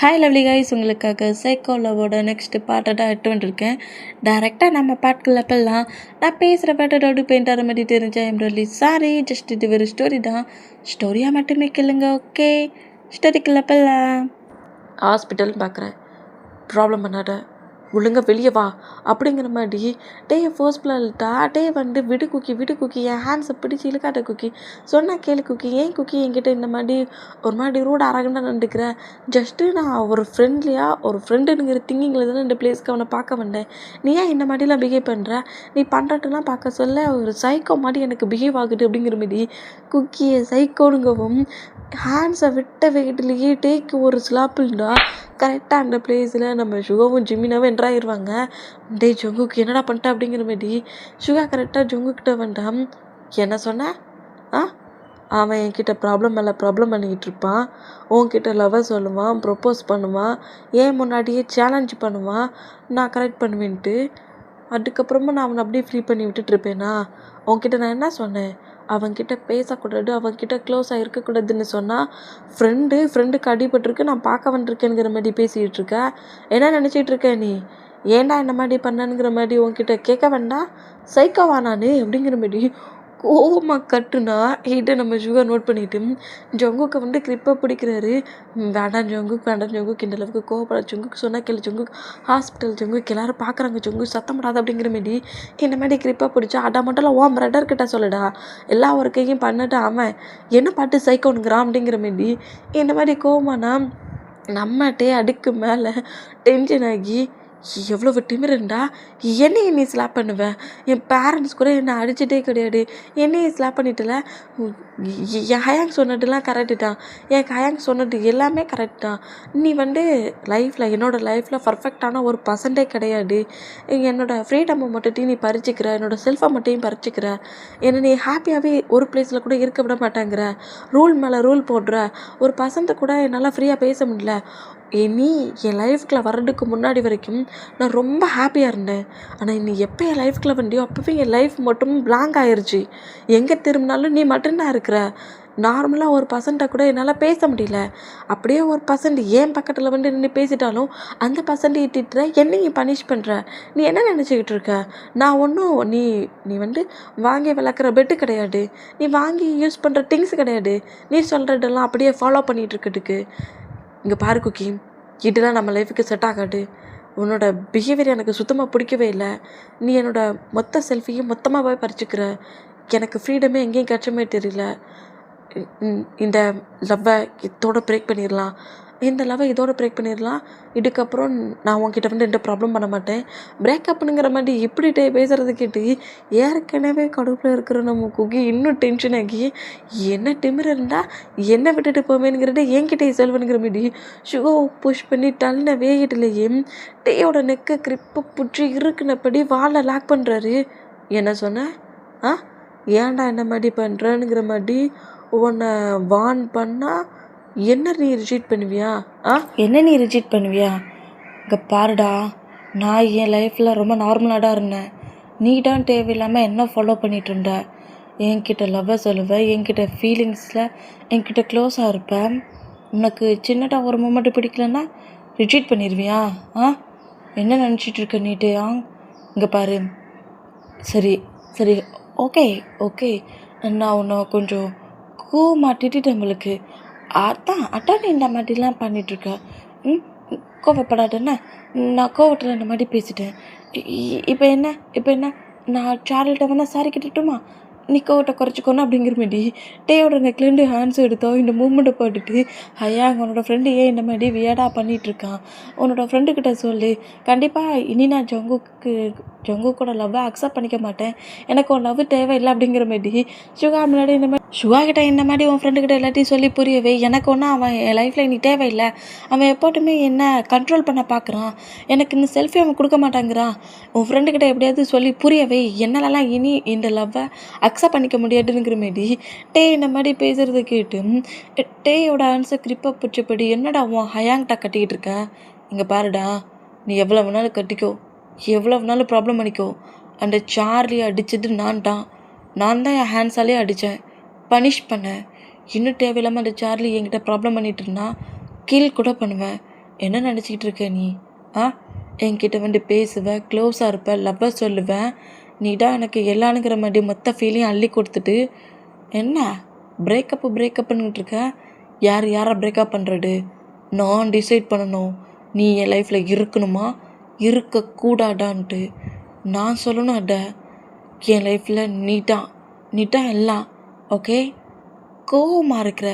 Hi lovely guys, உங்களுக்காக psycho லவ்வோட next பார்ட்டை தான் எட்டு வந்துருக்கேன். டேரெக்டாக நம்ம பாட்டுக்குள்ள போகலாம். நான் பேசுகிற பாட்டை டவுட் பெயிண்டார மாதிரி தெரிஞ்சேன். எம்ரலி சாரி, ஜஸ்ட் இது ஒரு ஸ்டோரி தான். ஸ்டோரியாக மட்டுமே கேளுங்க, ஓகே? ஸ்டோரிக்குள்ள போகலாம். ஹாஸ்பிட்டல்னு பார்க்குறேன். ப்ராப்ளம் பண்ணாட ஒழுங்கா வெளியே வா அப்படிங்கிற மாதிரி டேயை ஃபர்ஸ்ட் பிள்ளைட்டா டே வந்து விடு குக்கி என் ஹேண்ட்ஸை பிடிச்சி இழுக்காட்ட குக்கி சொன்னால் கேளு குக்கி, ஏன் குக்கி என்கிட்ட இந்த மாதிரி ஒரு மாதிரி ரூட் அரகண்டாக நடந்துக்கிறேன். ஜஸ்ட்டு நான் ஒரு ஃப்ரெண்டுங்கிற திங்கிங்கில் தானே இந்த பிளேஸ்க்கு அவனை பார்க்க வந்தேன். நீ ஏன் இந்த மாதிரிலாம் பிஹேவ் பண்ணுற? நீ பண்ணுறதுலாம் பார்க்க சொல்ல ஒரு சைக்கோ மாதிரி எனக்கு பிஹேவ் ஆகுது அப்படிங்கிற மாதிரி குக்கியை சைக்கோனுங்கவும் ஹேண்ட்ஸை விட்ட வெயிட்லேயே டேக்கு ஒரு ஸ்லாப்புண்டா கரெக்டாக அந்த பிளேஸில் நம்ம சுகாவும் ஜிம்மினாவும் என்ட்ராகிடுவாங்க. டே ஜொங்குக்கு என்னடா பண்ணிட்டேன் அப்படிங்கிற மாதிரி சுகா கரெக்டாக ஜொங்குக்கிட்ட வேண்டாம். என்ன சொன்ன? அவன் என்கிட்ட ப்ராப்ளம் மேலே ப்ராப்ளம் பண்ணிக்கிட்டு இருப்பான். உன்கிட்ட லவ்வை சொல்லுவான், ப்ரொப்போஸ் பண்ணுவான், ஏன் முன்னாடியே சேலஞ்ச் பண்ணுவான், நான் கரெக்ட் பண்ணுவேன்ட்டு. அதுக்கப்புறமா நான் அவனை அப்படியே ஃப்ரீ பண்ணி விட்டுட்ருப்பேனா? உன்கிட்ட நான் என்ன சொன்னேன்? அவன்கிட்ட பேசக்கூடாது, அவன்கிட்ட க்ளோஸாக இருக்கக்கூடாதுன்னு சொன்னால் ஃப்ரெண்டுக்கு அடிபட்டிருக்கு, நான் பார்க்க வந்துருக்கேங்கிற மாதிரி பேசிகிட்டு இருக்க. என்ன நினச்சிட்டு இருக்க நீ? ஏன்டா இந்த மாதிரி பண்ணனுங்கிற மாதிரி உன்கிட்ட கேட்க வேண்டாம். சைக்கோவா நான் அப்படிங்கிற மாதிரி கோவமாக கட்டுனா இதை நம்ம சுகர் நோட் பண்ணிட்டு ஜொங்குக்கு வந்து கிரிப்பை பிடிக்கிறாரு. வேண்டாம் ஜொங்குக்கு இந்த அளவுக்கு கோவப்பட ஜொங்குக்கு சொன்னால் கேளு ஜொங்குக்கு, ஹாஸ்பிட்டல் ஜொங்குக்கு எல்லாரும் பார்க்குறாங்க ஜொங்கு சத்தம் படாது அப்படிங்கிற மாரி இந்த மாதிரி கிரிப்பை பிடிச்சா அடா மட்டும் ஓ பிரதர்கிட்ட சொல்லுடா, எல்லா ஒர்க்கையும் பண்ணிட்டு அவன் என்ன பாட்டு சைக்கோனுங்கிறான் அப்படிங்கிற மாரி இந்த மாதிரி கோவமானா நம்மகிட்டே அடுக்கு மேலே டென்ஷன் ஆகி எவ்வளவு திமிருண்டா, என்னையை நீ ஸ்லாப் பண்ணுவேன்? என் பேரண்ட்ஸ் கூட என்னை அடிச்சிட்டே கிடையாது, என்னையை ஸ்லாப் பண்ணிட்டல. என் ஹயாங் சொன்னதுலாம் கரெக்டு தான், என் ஹயாங் சொன்னது எல்லாமே கரெக்ட் தான். நீ வந்து என்னோடய லைஃப்பில் பர்ஃபெக்டான ஒரு பர்சன்டே கிடையாது. என்னோடய ஃப்ரீடமை மட்டும் நீ பறிச்சிக்கிற, என்னோடய செல்ஃபை மட்டும் பறிச்சிக்கிற, என்னை நீ ஹாப்பியாகவே ஒரு பிளேஸில் கூட இருக்க விட மாட்டேங்கிற, ரூல் மேலே ரூல் போடுற. ஒரு பர்சன்ட்டை கூட என்னால் ஃப்ரீயாக பேச முடியல. நீ என் லைஃப்குள்ளே வர்றதுக்கு முன்னாடி வரைக்கும் நான் ரொம்ப ஹாப்பியாக இருந்தேன். ஆனால் நீ எப்போ என் லைஃப்குள்ளே வந்தியோ அப்போவே என் லைஃப் மட்டும் பிளாங்க் ஆயிடுச்சு. எங்கே திரும்பினாலும் நீ மட்டும்தான் இருக்கிற. நார்மலாக ஒரு பர்சன்ட்டை கூட என்னால் பேச முடியல. அப்படியே ஒரு பர்சன்ட் ஏன் பக்கத்தில் வந்து நின்று பேசிட்டாலும் அந்த பர்சன்ட்டை திட்டுற, என்னை நீ பனிஷ் பண்ணுற. நீ என்ன நினச்சிக்கிட்டு இருக்க? நான் ஒன்றும் நீ வந்து வாங்கி விளக்குற பெட்டு கிடையாது, நீ வாங்கி யூஸ் பண்ணுற திங்ஸ் கிடையாது. நீ சொல்கிறதெல்லாம் அப்படியே ஃபாலோ பண்ணிகிட்டு இருக்கிறதுக்கு. இங்கே பாரு குக்கி, இதெல்லாம் நம்ம லைஃபுக்கு செட் ஆகாது. உன்னோட பிஹேவியர் எனக்கு சுத்தமாக பிடிக்கவே இல்லை. நீ என்னோடய மொத்த செல்ஃபியும் மொத்தமாகவே பறிச்சுக்கிற. எனக்கு ஃப்ரீடமே எங்கேயும் கிடைச்சமே தெரியல. இந்த லவ்வை இதோட பிரேக் பண்ணிடலாம். இதுக்கப்புறம் நான் உன்கிட்ட வந்து எந்த ப்ராப்ளம் பண்ண மாட்டேன். பிரேக்கப்புங்கிற மாதிரி இப்படி பேசுகிறது கேட்டு ஏற்கனவே கடுப்பில் இருக்கிற நம்ம குக்கி இன்னும் டென்ஷன் ஆகி என்ன திமிர இருந்தால் என்ன விட்டுட்டு போவேனுங்கிறத என்கிட்ட செல்வனுங்கிற மாதிரி சுகோ புஷ் பண்ணி டல்ன வேகிட்டுலேயே டேயோட நெக்கை கிரிப்பை பிடிச்சி இருக்குனப்படி வாழை லாக் பண்ணுறாரு. என்ன சொன்ன? ஏன்டா என்ன மாதிரி பண்ணுறேனுங்கிற மாதிரி உன்னை வான் பண்ணால் என்ன நீ ரிஜெக்ட் பண்ணுவியா? நீ ரிஜெக்ட் பண்ணுவியா? இங்கே பாருடா, நான் என் லைஃப்பில் ரொம்ப நார்மலாக இருந்தேன். நீ தான் தேவையில்லாமல் என்ன ஃபாலோ பண்ணிகிட்டு இருந்த. என்கிட்ட லவ்வை சொல்லுவேன், என்கிட்ட ஃபீலிங்ஸில் என்கிட்ட க்ளோஸாக இருப்பேன். உனக்கு சின்னதாக ஒரு மூமெண்ட்டு பிடிக்கலன்னா ரிஜெக்ட் பண்ணிடுவியா? என்ன நினச்சிட்டு இருக்க நீட்டு? இங்கே பாரு, சரி ஓகே நான் உன்னை கொஞ்சம் மாட்டிட்டு நம்மளுக்கு அதான் இந்த மாதிரிலாம் பண்ணிகிட்ருக்க. கோவப்படாதுன்னா நான் கோவத்தில் இந்த மாதிரி பேசிட்டேன். இப்போ என்ன நான் சார்லிட்ட வேணா சாரி கிட்டட்டுமா? நீ கோவத்தை குறைச்சிக்கணும் அப்படிங்கிற மாதிரி டேயோட நெக்லேருந்து ஹேண்ட்ஸ் எடுத்தோம். இந்த மூமெண்ட்டை போட்டுட்டு உன்னோட ஃப்ரெண்டு ஏன் இந்த மாதிரி வியர்டாக பண்ணிகிட்ருக்கான், உன்னோட ஃப்ரெண்டுக்கிட்ட சொல்லு. கண்டிப்பாக இனி நான் ஜொங்குக்கூட லவ்வை அக்செப்ட் பண்ணிக்க மாட்டேன். எனக்கு உன் லவ் தேவையில்லை அப்படிங்கிற மாதிரி சுகா முன்னாடி இந்த மாதிரி சுகாக்கிட்ட இந்த மாதிரி உன் ஃப்ரெண்டுக்கிட்ட எல்லாத்தையும் சொல்லி புரியவே. எனக்கு ஒன்றும் அவன் என் லைஃப்பில் நீ தேவையில்லை. அவன் எப்போட்டுமே என்ன கண்ட்ரோல் பண்ண பார்க்குறான். எனக்கு இந்த செல்ஃபி அவன் கொடுக்க மாட்டாங்கிறான். உன் ஃப்ரெண்டுக்கிட்ட எப்படியாவது சொல்லி புரியவே. என்னாலலாம் இனி இந்த லவ்வை அக்செப்ட் பண்ணிக்க முடியாதுங்கிற மாரி இந்த மாதிரி பேசுகிறத கேட்டு டேயோட ஆன்சர் கிரிப்பை பிடிச்சபடி என்னடா உன் ஹயாங்கிட்ட கட்டிக்கிட்டு இருக்க? இங்கே பாருடா, நீ எவ்வளோ வேணாலும் கட்டிக்கோ, எவ்வளோ வேணாலும் ப்ராப்ளம் பண்ணிக்கோ. அந்த சார்லி அடித்தது நான் தான் என் ஹேண்ட்ஸாலே அடித்தேன், பனிஷ் பண்ணேன். இன்னும் தேவையில்லாமல் அந்த சார்லி என்கிட்ட ப்ராப்ளம் பண்ணிட்டு இருந்தா கில் கூட பண்ணுவேன். என்ன நினச்சிக்கிட்டு இருக்க நீ? ஆ என்கிட்ட வந்து பேசுவேன், க்ளோஸாக இருப்பேன், லவ்வாக சொல்லுவேன். நீ தான் எனக்கு எல்லானுங்கிற மாதிரி மொத்த ஃபீலையும் அள்ளி கொடுத்துட்டு என்ன பிரேக்கப்புன்னுட்டு இருக்க? யாரை பிரேக்கப் பண்ணுறது? நான் டிசைட் பண்ணணும் நீ என் லைஃப்பில் இருக்கணுமா இருக்கக்கூடாதான்ட்டு. நான் சொல்லணும் அட என் லைஃப்பில் நீ தான் எல்லாம். ஓகே, கோவமாக இருக்கிற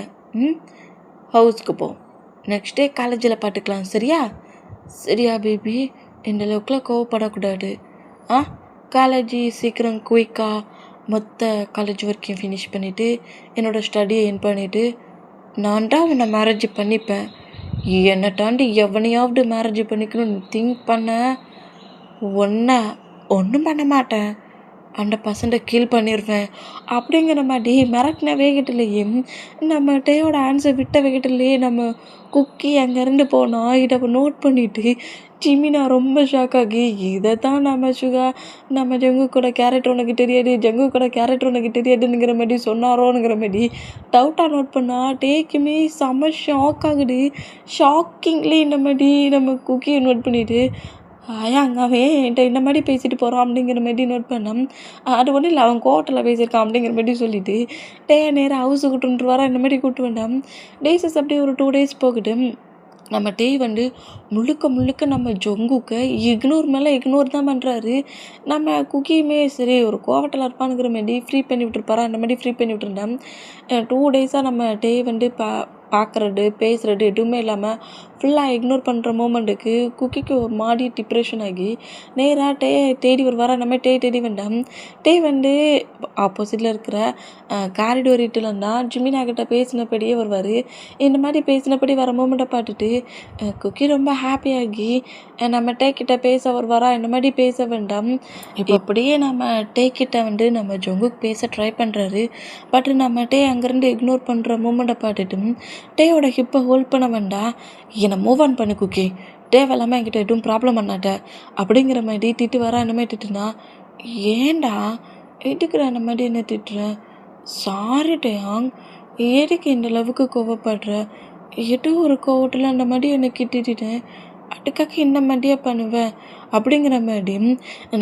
ஹவுஸ்க்கு போ. நெக்ஸ்ட் டே காலேஜில் பார்த்துக்கலாம். சரியா பேபி? இந்த அளவுக்குலாம் கோவப்படக்கூடாது. காலேஜ் சீக்கிரம் குயிக்காக மொத்த காலேஜ் ஒர்க்கையும் ஃபினிஷ் பண்ணிவிட்டு என்னோடய ஸ்டடியை என் பண்ணிவிட்டு நான் தான் உன்னை மேரேஜ் பண்ணிப்பேன். என்னை தாண்டி எவனையாவது மேரேஜ் பண்ணிக்கணும்னு திங்க் பண்ண ஒன்றை ஒன்றும் பண்ண மாட்டேன். 100% கீல் பண்ணிடுவேன் அப்படிங்கிற மாதிரி மிரட்டின வேகட்டிலேயே நம்ம டேயோட ஆன்சர் விட்ட வேகட்டிலேயே நம்ம குக்கி அங்கேருந்து போனால் இதை நோட் பண்ணிவிட்டு ஜிமினா ரொம்ப ஷாக் ஆகி இதை தான் நம்ம ஜங்கு கூட கேரக்டர் உனக்கு தெரியாதுங்கிற மாதிரி சொன்னாரோங்கிற மாதிரி டவுட்டாக நோட் பண்ணால் டேக்குமே செம்ம ஷாக் ஆகுது. ஷாக்கிங்லி இந்த மாதிரி நம்ம குக்கியை நோட் பண்ணிவிட்டு அவன் என்கிட்ட இந்த மாதிரி பேசிட்டு போகிறான் அப்படிங்கிற மாதிரி நோட் பண்ணேன். அது ஒன்றும் இல்லை, அவன் கோவத்தில் பேசியிருக்கான் அப்படிங்கிற மாதிரி சொல்லிவிட்டு நேராக ஹவுஸு கூட்டுன்ட்டு வரான். இந்த மாதிரி கூப்பிட்டு வேண்டாம். டேஸஸ் அப்படியே ஒரு 2 days போகுது. நம்ம டே வந்து முழுக்க நம்ம ஜொங்குக்கு இக்னோர் தான் பண்ணுறாரு. நம்ம குக்கியுமே சரி ஒரு கோவத்தில் இருப்பானுங்கிற மாதிரி ஃப்ரீ பண்ணி விட்டுருப்பாரா, அந்த மாதிரி ஃப்ரீ பண்ணி விட்டுருந்தேன். 2 days நம்ம டே வந்து பார்க்குறது பேசுகிறது எதுவுமே இல்லாமல் ஃபுல்லாக இக்னோர் பண்ணுற மூமெண்ட்டுக்கு குக்கிக்கு ஒரு மாதிரி டிப்ரெஷன் ஆகி நேராக தேடி வருவாரா. நம்ம தேடி வேண்டாம். வந்து ஆப்போசிட்டில் இருக்கிற காரிடோர் இட்டில் இருந்தால் ஜிமினா கிட்ட பேசினபடியே வருவார். இந்த மாதிரி பேசினபடி வர மூமெண்ட்டை பார்த்துட்டு குக்கி ரொம்ப ஹாப்பியாகி நம்ம கிட்ட பேச வருவாரா. இந்த மாதிரி பேச வேண்டாம். இப்படியே நம்ம கிட்ட வந்து நம்ம ஜொங்குக்கு பேச ட்ரை பண்ணுறாரு. பட் நம்ம அங்கேருந்து இக்னோர் பண்ணுற மூமெண்ட்டை பார்த்துட்டு டேயோட ஹிப்பை ஹோல்ட் பண்ண வேண்டாம். என்னை மூவ் ஆன் பண்ணு குக்கி, தேவையில்லாமல் என்கிட்ட எதுவும் ப்ராப்ளம் பண்ணாட்ட அப்படிங்கிற மாதிரி திட்டு வர. அந்த மாதிரி திட்டுனா ஏண்டா எதுக்குற அந்த மாதிரி என்ன திட்டுறேன்? சாரி டேயாங், எதுக்கு இந்த அளவுக்கு கோவப்படுற? ஏதோ ஒரு கோவத்தில் அந்த மாதிரி என்னை திட்டிட்டேன், அதுக்காக இந்த மாதிரியே பண்ணுவேன் அப்படிங்கிற மாதிரி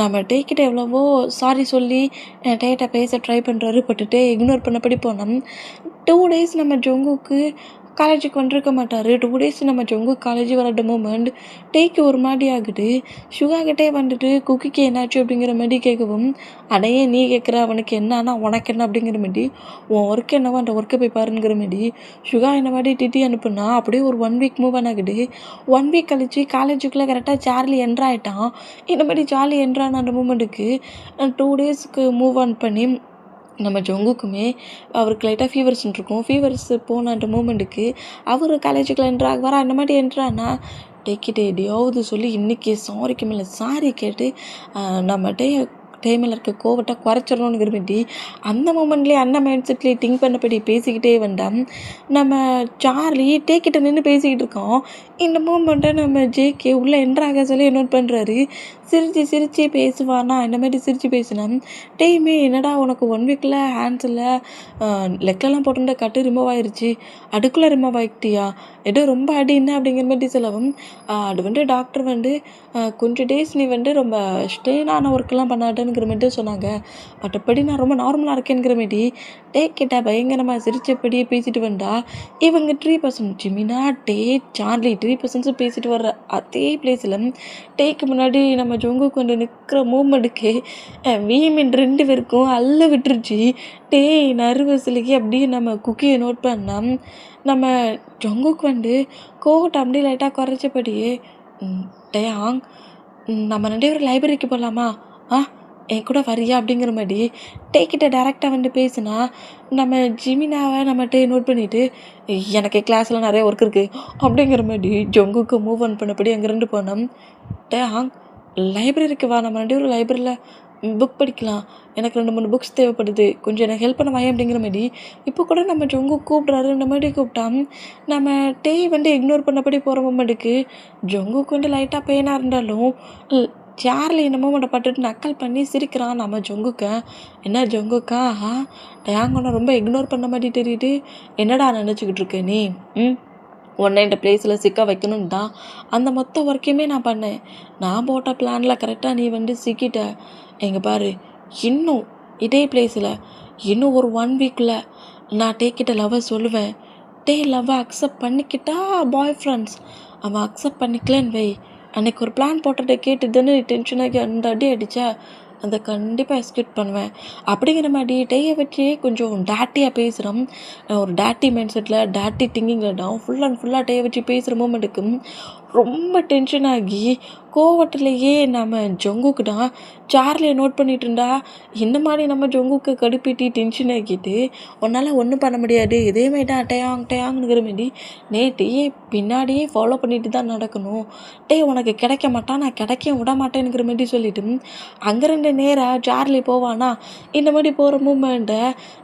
நம்ம கிட்ட எவ்வளவோ சாரி சொல்லி டேட்டை பேச ட்ரை பண்ணுறாரு. பட்டுட்டு இக்னோர் பண்ணபடி போனோம். 2 days நம்ம ஜொங்குக்கு காலேஜுக்கு வந்துருக்க மாட்டார். 2 days நம்ம ஜொங்கு காலேஜ் வர மூமெண்ட் டேக்கு ஒரு மாதிரி ஆகுது. சுகாக்கிட்டே வந்துட்டு குக்கிக்கு என்னாச்சு அப்படிங்கிற மாதிரி கேட்கவும் அடையே நீ கேட்குற அவனுக்கு என்னன்னா உனக்கு என்ன அப்படிங்கிற மாதிரி உன் ஒர்க் என்னவோ அந்த ஒர்க்கை போய் பாருங்கிற மாதிரி சுகா என்ன மாதிரி டிட்டி அனுப்புனா அப்படியே ஒரு 1 week மூவ் ஆன் ஆகுது. 1 week கழிச்சு காலேஜுக்குள்ளே கரெக்டாக சார்லி என்ட்ராயிட்டான். இந்த மாதிரி சார்லி என்ட்ரான அந்த மூமெண்ட்டுக்கு 2 daysக்கு மூவ் ஆன் பண்ணி நம்ம ஜொங்குக்குமே அவருக்கு லைட்டாக ஃபீவர்ஸ் போன அந்த மூமெண்ட்டுக்கு அவர் காலேஜுக்குள்ள என்ட்ராக அந்த மாதிரி என்ட்ரானா டேக்கிட்ட எதையாவது சொல்லி இன்றைக்கி சாரிக்கு மேலே சாரி கேட்டு நம்ம டைமில் இருக்க கோவத்தை குறைச்சிடணுங்கிற மாதிரி அந்த மூமெண்ட்லேயே அந்த மைண்ட் செட்லேயே திங்க் பண்ணபடி பேசிக்கிட்டே வந்தோம். நம்ம சார்லி கிட்ட நின்று பேசிக்கிட்டு இருக்கோம். இந்த மூமெண்ட்டை நம்ம ஜேகே உள்ளே என்ட்ராக சொல்லி நோட் பண்ணுறாரு. சிரித்து பேசுவானா இந்த மாதிரி சிரித்து பேசினோம். டேயுமே என்னடா உனக்கு 1 weekல ஹேண்ட்ஸில் லெக்லலாம் போட்டுருந்த கட்டு ரிமூவ் ஆயிடுச்சு, அதுக்குள்ளே ரிமூவ் ஆகிட்டியா, ஏதோ ரொம்ப அடி என்ன அப்படிங்கிற மாதிரி சொல்லவும் அது வந்து டாக்டர் வந்து கொஞ்சம் டேஸ் நீ வந்து ரொம்ப ஸ்ட்ரெயினான ஒர்க்கெலாம் பண்ணாட்டேங்கிற மாதிரி சொன்னாங்க. மற்றபடி நான் ரொம்ப நார்மலாக இருக்கேங்கிற மாதிரி கிட்ட பயங்கரமாக சிரிச்சபடியே பேசிட்டு வந்தா இவங்க 3% ஜிமினா சார்லி 3% பேசிட்டு வர்ற அதே பிளேஸில் டேக்கு முன்னாடி நம்ம ஜொங்குக்கு வந்து நிற்கிற மூமெண்ட்டுக்கு வீமின் 2 பேருக்கும் அல்ல விட்டுருச்சு. நர்வஸ்லிக்கு அப்படியே நம்ம குக்கியை நோட் பண்ணோம். நம்ம ஜொங்குக்கு வந்து கோவத்தை அப்படியே லைட்டாக குறைச்சபடியே டேயாங் நம்ம 2 பேரும் லைப்ரரிக்கு போகலாமா, என் கூட வரியா அப்படிங்கிற மாதிரி கிட்ட டேரெக்டாக வந்து பேசுனா நம்ம ஜிமினாவை நம்ம நோட் பண்ணிவிட்டு எனக்கு கிளாஸில் நிறைய ஒர்க் இருக்குது அப்படிங்கிற மாதிரி ஜொங்குக்கு மூவ் ஆன் பண்ணபடி அங்கேருந்து போனோம். லைப்ரரிக்கு வா, நம்ம 2 பேரும் லைப்ரரியில் புக் படிக்கலாம், எனக்கு 2-3 புக்ஸ் தேவைப்படுது, கொஞ்சம் எனக்கு ஹெல்ப் பண்ண வாங்க அப்படிங்கிற மாதிரி இப்போ கூட நம்ம ஜொங்கு கூப்பிட்றாரு. இந்த மாதிரி கூப்பிட்டான் நம்ம வந்து இக்னோர் பண்ணபடி போகிற மூமெண்ட்டுக்கு ஜொங்குக்கு வந்து லைட்டாக பெயினாக இருந்தாலும் சார்லி இந்த மூமெண்ட்டை பட்டுட்டு நக்கல் பண்ணி சிரிக்கிறான். நம்ம ஜொங்குக்க என்ன ஜொங்குக்கா டேங்கொன்ன ரொம்ப இக்னோர் பண்ண மாதிரி தெரியுது, என்னடா நினச்சிக்கிட்டு இருக்க நீ? உன்னை இந்த பிளேஸில் சிக்க வைக்கணும்னு தான் அந்த மொத்த ஒர்க்கையுமே நான் பண்ணேன். நான் போட்ட பிளானில் கரெக்டாக நீ சிக்கிட்ட. எங்க பாரு, இன்னும் இதே பிளேஸில் இன்னும் ஒரு 1 வீக்கில் நான் டேக்கிட்ட லவ்வை சொல்லுவேன். லவ்வை அக்செப்ட் பண்ணிக்கிட்டா பாய் ஃப்ரெண்ட்ஸ், அவன் அக்செப்ட் பண்ணிக்கலன்னு வை, அன்னைக்கு ஒரு பிளான் போட்டுட்டு கேட்டு தானே டென்ஷனாகி அந்த அடி அடித்தா அதை கண்டிப்பாக எக்ஸ்கியூட் பண்ணுவேன். அப்படிங்கிற மாதிரி டேயை வச்சு கொஞ்சம் டேட்டியாக பேசுகிறோம். ஒரு டேட்டி மைண்ட் செட்டில் டேட்டி திங்கிங்கில் தான் ஃபுல்லாக டேயை வச்சு பேசுகிற மூமெண்ட்டுக்கு ரொம்ப டென்ஷன் ஆகி கோவத்திலேயே நம்ம ஜங்குக்கு தான் சார்லியை நோட் பண்ணிட்டு இருந்தா. இந்த மாதிரி நம்ம ஜங்குக்கு கடுப்பிட்டு டென்ஷன் ஆக்கிட்டு உன்னால் ஒன்றும் பண்ண முடியாது, இதே மாதிரி தான் டேயாங்கிற மாரி டேயை பின்னாடியே ஃபாலோ பண்ணிட்டு தான் நடக்கணும். உனக்கு கிடைக்க மாட்டான், நான் கிடைக்க விட மாட்டேனுங்கிற மாரி சொல்லிட்டு அங்கேருந்து நேராக சார்லி போவானா. இந்த மாதிரி போகிற மூமெண்ட்டை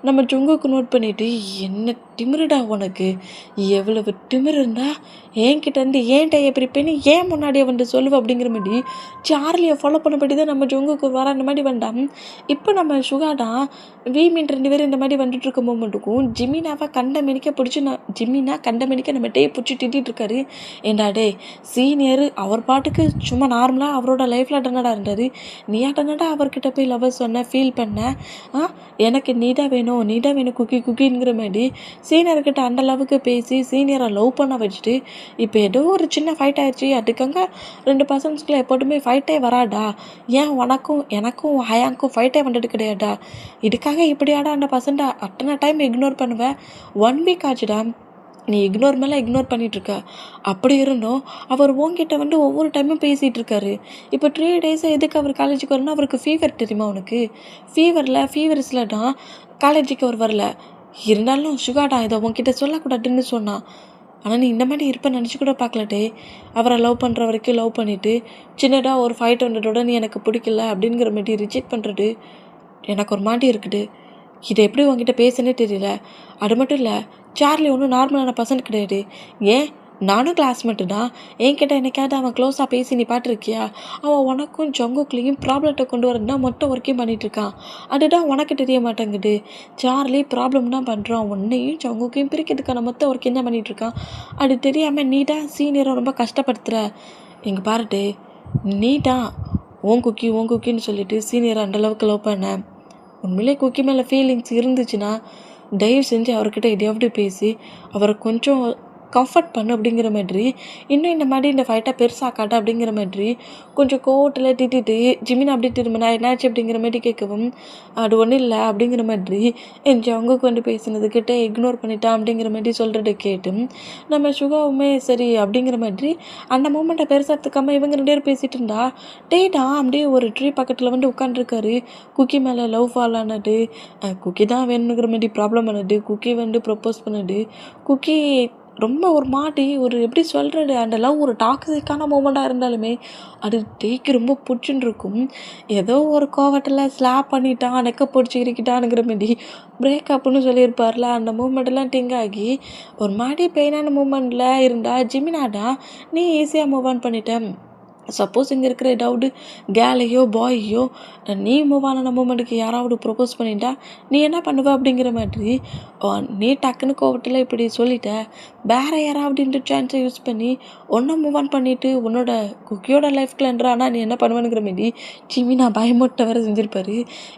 நம்ம ஜங்குக்கு நோட் பண்ணிவிட்டு, என்ன திமிருடா உனக்கு, எவ்வளவு திமிரு இருந்தா என்கிட்டேருந்து ஏன் டையை பிரிப்பேன்னு ஏன் முன்னாடியே சொல்லுவேன் அப்படிங்கிற மாதிரி சார்லியை ஃபாலோ பண்ணபடி தான் நம்ம ஜங்குக்கு வர அந்த மாதிரி வேண்டாம். இப்போ நம்ம சுகாடா வீமின் 2 பேரும் இந்த மாதிரி வந்துட்டுருக்க மூமெண்ட்டுக்கும் ஜிமினாவை கண்டமெனிக்க பிடிச்சி ஜிமினா கண்டமெனிக்க நம்ம டே பிடிச்சி திட்டிகிட்டு இருக்காரு. ஏண்டா சீனியர் அவர் பாட்டுக்கு சும்மா நார்மலாக அவரோட லைஃப்பில் அட்டனடாக இருந்தார், நீ அட்டனடா அவர்கிட்ட போய் லவ் சொன்ன ஃபீல் பண்ண, எனக்கு நீ தான் வேணும் குக்கிங்கிற மாதிரி சீனியர்கிட்ட அந்த லவ்வுக்கு பேசி சீனியரை லவ் பண்ண வச்சுட்டு இப்போ ஏதோ ஒரு சின்ன ஃபைட் ஆயிடுச்சு. அதுக்காக 2 பர்சன்ஸ்க்குள்ள எப்போதுமே ஃபைட்டே வராடா. ஏன் எனக்கும் ஹயாங்க்கும் ஃபைட்டே வந்துட்டு கிடையாடா. இதுக்காக இப்படியாடா அந்த பர்சன்ட்டை அத்தனை டைம் இக்னோர் பண்ணுவேன். 1 வீக் ஆச்சுடா நீ இக்னோர் மேலே இக்னோர் பண்ணிகிட்ருக்க. அப்படி இருந்தும் அவர் உன்கிட்ட ஒவ்வொரு டைமும் பேசிகிட்டு இருக்காரு. இப்போ 3 டேஸாக எதுக்கு அவர் காலேஜுக்கு வரணும்னா அவருக்கு ஃபீவர் தெரியுமா உனக்கு? ஃபீவர்ஸில் தான் காலேஜுக்கு அவர் வரல. இருந்தாலும் சுகாடா இதை உன்கிட்ட சொல்லக்கூடாதுன்னு சொன்னான். ஆனால் நீ இந்த மாதிரி இருப்பேன்னு நினச்சி கூட பார்க்கலட்டே. அவரை லவ் பண்ணுற வரைக்கும் லவ் பண்ணிவிட்டு சின்னதாக ஒரு 500 நீ எனக்கு பிடிக்கல அப்படிங்கிற மாதிரி ரிஜெக்ட் பண்ணுறது எனக்கு ஒரு மாட்டி இருக்குது. இதை எப்படி உங்ககிட்ட பேசுனே தெரியல. அது மட்டும் இல்லை, சார்லி ஒன்றும் நார்மலான பர்சன் கிடையாது. ஏன் நானும் கிளாஸ்மேட்டு தான். என்கிட்ட என்னைக்காவது அவன் க்ளோஸாக பேசி நீ பார்த்துருக்கியா? அவன் உனக்கும் ஜங்குக்குள்ளேயும் ப்ராப்ளத்தை கொண்டு வரதுனா மொத்த ஒர்க்கையும் பண்ணிகிட்ருக்கான். அதுதான் உனக்கு தெரிய மாட்டேங்குது. சார்லி ப்ராப்ளம் தான் பண்ணுறான், உன்னையும் ஜங்குக்கையும் பிரிக்கிறதுக்கான மொத்த ஒர்க்கையும் தான் பண்ணிகிட்ருக்கான். அது தெரியாமல் நீ தான் சீனியரை ரொம்ப கஷ்டப்படுத்துகிற. இங்கே பாருட்டு, நீ தான் உன் குக்கின்னு சொல்லிட்டு சீனியரை அந்தளவுக்கு லவ் பண்ண. உண்மையிலே குக்கி மேலே ஃபீலிங்ஸ் இருந்துச்சுன்னா தயவு செஞ்சு அவர்கிட்ட எதையாவது பேசி அவரை கொஞ்சம் கம்ஃபர்ட் பண்ணு அப்படிங்கிற மாதிரி, இன்னும் இந்த மாதிரி இந்த ஃபைட்டை பெருசாக்காட்ட அப்படிங்கிற மாதிரி கொஞ்சம் கோவத்தில் திட்டிட்டு ஜிமின் அப்படி திரும்ப நான் என்னாச்சு அப்படிங்கிற மாதிரி கேட்கவும், அது ஒன்றும் இல்லை அப்படிங்கிற மாதிரி என் ஜங்குக்கு பேசினதுக்கிட்ட இக்னோர் பண்ணிட்டான் அப்படிங்கிற மாதிரி சொல்கிறத கேட்டு நம்ம சுகாவுமே சரி அப்படிங்கிற மாதிரி அந்த மூமெண்ட்டை பெருசாத்துக்காமல் இவங்க 2 பேர் பேசிகிட்டு இருந்தா தான் அப்படியே ஒரு ட்ரீ பக்கத்தில் உட்காந்துருக்காரு. குக்கி மேலே லவ் ஃபால் ஆனது, குக்கி தான் வேணுங்கிற மாதிரி ப்ராப்ளம் ஆனது, குக்கி ப்ரப்போஸ் பண்ணது, குக்கி ரொம்ப ஒரு மாட்டி ஒரு எப்படி சொல்கிறது, அந்த லவ் ஒரு டாக்ஸிக்கான மூமெண்ட்டாக இருந்தாலுமே அது டேக்கு ரொம்ப பிடிச்சின்னு இருக்கும். ஏதோ ஒரு கோவத்தில் ஸ்லாப் பண்ணிட்டான், நெக்க பிடிச்சி இருக்கிட்டானுங்கிற மாதிரி பிரேக்கப்னு சொல்லியிருப்பார்ல, அந்த மூமெண்ட்டெல்லாம் திங்க் ஆகி ஒரு மாதிரி பெயினான மூமெண்ட்டில் இருந்தால் ஜிமினாடா நீ ஈஸியாக மூவ் ஆன் பண்ணிட்டேன். சப்போஸ் இங்கே இருக்கிற ஏதாவது கேலையோ பாயையோ நீ மூவ் ஆன மூமெண்ட்டுக்கு யாராவது ப்ரொப்போஸ் பண்ணிட்டா நீ என்ன பண்ணுவ அப்படிங்கிற மாதிரி நீ டக்குன்னு கோவத்தில் இப்படி சொல்லிட்ட. வேறு யாராவது சான்ஸை யூஸ் பண்ணி ஒன்றை மூவ் ஆன் பண்ணிவிட்டு உன்னோட குக்கியோட லைஃப்க்குலன்ற ஆனால் நீ என்ன பண்ணுவேனுங்கிற மாதிரி ஜிமினா பயமுட்ட வேறு செஞ்சுருப்பாரு.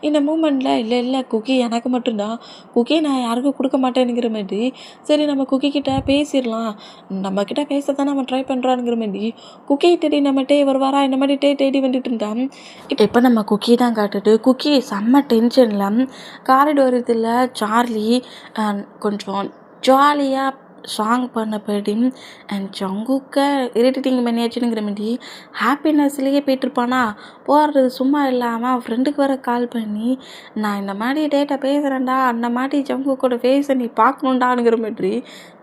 இந்த மூமெண்ட்டில் இல்லை குக்கி எனக்கு மட்டும்தான், குக்கி நான் யாருக்கும் கொடுக்க மாட்டேனுங்கிற மாதிரி சரி நம்ம குக்கிக்கிட்ட பேசிடலாம், நம்மக்கிட்ட பேச தான் நம்ம ட்ரை பண்ணுறானுங்கிற மாதிரி குக்கி தேடி நம்மகிட்டே வருவாரா இந்த மாதிரி தேடி வந்துட்டு இருந்தான். இப்போ நம்ம குக்கி தான் காட்டுட்டு குக்கி செம்ம டென்ஷனில் காரிடோரத்தில் சார்லி கொஞ்சம் ஜாலியாக சாங் பண்ணபடி அண்ட் ஜங்குக்கை இரிட்டேட்டிங் பண்ணியாச்சுங்கிற மாதிரி ஹாப்பினஸ்லேயே போயிட்டுருப்பானா. போகிறது சும்மா இல்லாமல் ஃப்ரெண்டுக்கு வர கால் பண்ணி நான் இந்த மாதிரி டேட்டை பேசுகிறேன்டா, அந்த மாதிரி ஜங்குக்கோட ஃபேஸை நீ பார்க்கணுண்டானுங்கிற மாதிரி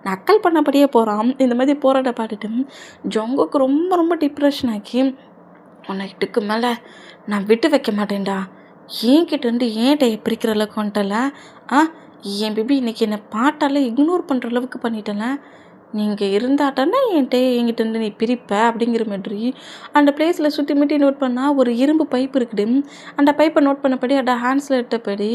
நக்கல் பண்ணபடியே போகிறான். இந்த மாதிரி போகிறத பார்த்துட்டு ஜங்குக்கு ரொம்ப ரொம்ப டிப்ரெஷன் ஆக்கி, உன்னை இதுக்கு மேலே நான் விட்டு வைக்க மாட்டேன்டா, ஏன்கிட்டேருந்து ஏன் டே பிரிக்கிற அளவுக்கு வந்துட்டல, என் பேபி இன்றைக்கி என்னை பாட்டால் இக்னோர் பண்ணுற அளவுக்கு பண்ணிட்டல, நீங்கள் இருந்தாட்டானே என்கிட்டேருந்து நீ பிரிப்ப அப்படிங்கிற மாதிரி அந்த பிளேஸில் சுற்றி முட்டி நோட் பண்ணால் ஒரு இரும்பு பைப் இருக்குது. அந்த பைப்பை நோட் பண்ணபடி அந்த ஹேண்ட்ஸில் இட்டபடி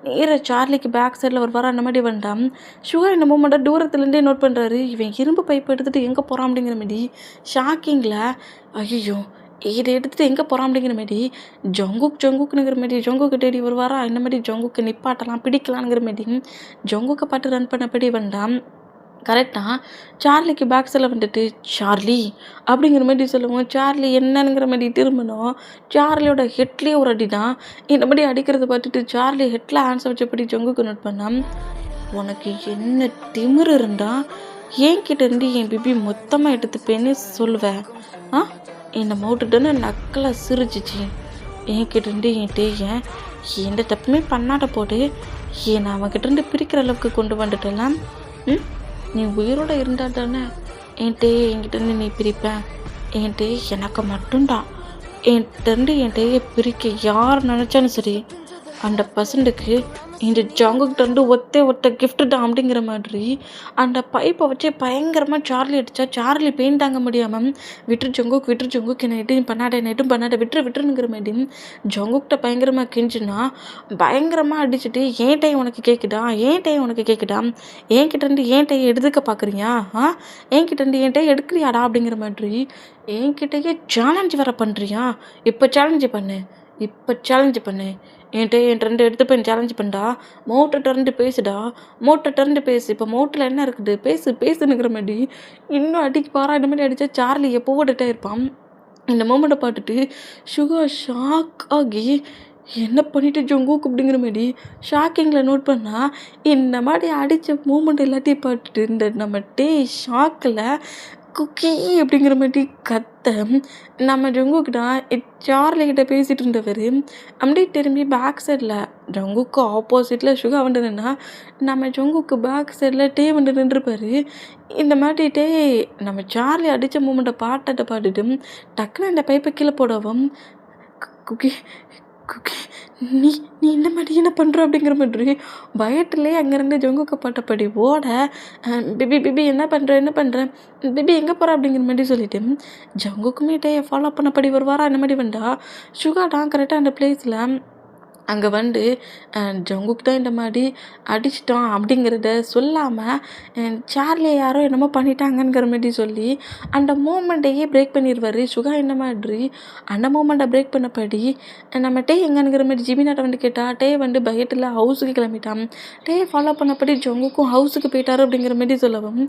நேராக சார்லிக்கு பேக் சைடில் ஒரு வர அந்த மாதிரி வேண்டாம். சுகா இந்த மூமெண்ட்டை தூரத்துலேருந்தே நோட் பண்ணுறாரு. இவன் இரும்பு பைப்பை எடுத்துகிட்டு எங்கே போகிறான் அப்படிங்கிற மாதிரி ஷாக்கிங்கில் ஐயோ இதை எடுத்துகிட்டு எங்கே போகிறான் அப்படிங்கிற மாதிரி ஜங்குக்குங்கிற மாதிரி ஜங்குக்கு தேடி வருவாரா இந்த மாதிரி ஜங்குக்கு நிப்பாட்டலாம் பிடிக்கலாங்கிற மாதிரி ஜங்குக்கை பாட்டு ரன் பண்ணபடி வேண்டாம். கரெக்டாக சார்லிக்கு பேக் சைடில் வந்துட்டு சார்லி அப்படிங்கிற மாதிரி சொல்லுவோம். சார்லி என்னங்கிற மாதிரி திரும்பணும். சார்லியோட ஹெட்லேயே ஒரு அடி தான். இந்த மாதிரி அடிக்கிறத பார்த்துட்டு சார்லி ஹெட்டில் ஆன்சர் வச்சபடி ஜங்குக்கு நோட் பண்ணான். உனக்கு என்ன திமிரு இருந்தா என்கிட்ட இருந்து என் பிபி மொத்தமாக எடுத்துப்பேன்னு சொல்லுவேன். என்னை மவுட்டுட்டுன்னு நக்கலை சிரிச்சிச்சு. என்கிட்ட இருந்து என் டேயன் எந்த தப்புமே பண்ணாட போட்டு என்னை அவன்கிட்ட பிரிக்கிற அளவுக்கு கொண்டு வந்துட்டலாம். நீ உயிரோடு இருந்தால் தானே என் டேயை என்கிட்டருந்து நீ பிரிப்பேன். என் டே எனக்கு மட்டும்தான். என்கிட்டருந்து என் டேயை பிரிக்க யார் நினச்சாலும் சரி அந்த பர்சன்ட்டுக்கு இந்த ஜங்குக்கிட்டேருந்து ஒத்த கிஃப்ட்டு தான் அப்படிங்கிற மாதிரி அந்த பைப்பை வச்சு பயங்கரமாக சார்லி அடித்தா. சார்லி பெயின் தாங்க முடியாமல் விட்டுரு ஜங்குக்கு என்னை எட்டும் பண்ணாட விட்டுருங்கிற மாதிரி ஜங்குக்கிட்ட பயங்கரமாக கெஞ்சுனா பயங்கரமாக அடிச்சுட்டு ஏன் டை உனக்கு கேட்குதா என்கிட்டேருந்து ஏன் டை எடுத்துக்க பார்க்குறியா என்கிட்டேருந்து ஏன் டை எடுக்கிறியாடா அப்படிங்கிற மாதிரி என்கிட்டயே சேலஞ்சு வர பண்ணுறியா? இப்போ சேலஞ்சு பண்ணு என் ரெண்டு எடுத்துப்பேன் சேலஞ்ச் பண்ணா. மோட்டர் டர்ந்து பேசு. இப்போ மோட்டரில் என்ன இருக்குது பேசுனுங்கிற மாதிரி இன்னும் அடிக்கு பாரா இந்த மாதிரி அடித்தா சார்லி எப்போவோ டெட்டாக இருப்பான். இந்த மூமெண்ட்டை பார்த்துட்டு சுகா ஷாக் ஆகி என்ன பண்ணிட்டு ஜங்குக்கு அப்படிங்கிற மாதிரி ஷாக்கிங்கில் நோட் பண்ணால் இந்த மாதிரி அடித்த மூமெண்ட் எல்லாத்தையும் பார்த்துட்டு இந்த நம்ம ஷாக்கில் குக்கி அப்படிங்கிற மாதிரி கத்த நம்ம ஜங்குக்கிட்ட சார்லிக்கிட்ட பேசிகிட்டு இருந்தவர் அப்படியே திரும்பி பேக் சைடில் ஜங்குக்கு ஆப்போசிட்டில் சுகா வந்துடுன்னா நம்ம ஜங்குக்கு பேக் சைடில் வந்து நின்றுப்பார். இந்த மாதிரி நம்ம சார்லி அடித்த மூமெண்ட்டை பாட்டுட்டு டக்குன்னு அந்த பைப்பை கீழே போடவும் குக்கி நீ இந்த மாதிரி என்ன பண்ணுற அப்படிங்கிற மாதிரி பயத்துலேயே அங்கேருந்து ஜங்குக்கு பாட்டப்படி ஓட பிபி என்ன பண்ணுற பிபி எங்கே போகிற அப்படிங்கிற மாதிரி சொல்லிட்டு ஜங்குக்குமே ஃபாலோ பண்ணப்படி வருவாரா அந்த மாதிரி வந்தா சுகா தான் கரெக்டாக அந்த பிளேஸில் அங்கே வந்து ஜங்குக்கு தான் இந்த மாதிரி அடிச்சிட்டோம் அப்படிங்கிறத சொல்லாமல் சார்லியை யாரோ என்னமோ பண்ணிட்டாங்கங்கிற மாதிரி சொல்லி அந்த மூமெண்ட்டையே பிரேக் பண்ணிடுவார். சுகா இந்த மாதிரி அந்த மூமெண்ட்டை பிரேக் பண்ணப்படி நம்ம எங்கேங்கிற மாதிரி ஜிமினாட்ட வந்து கேட்டால் வந்து பயத்தில் ஹவுஸுக்கு கிளம்பிட்டான். ஃபாலோ பண்ணப்படி ஜங்குக்கும் ஹவுஸுக்கு போயிட்டார் அப்படிங்கிற மாதிரி சொல்லவும்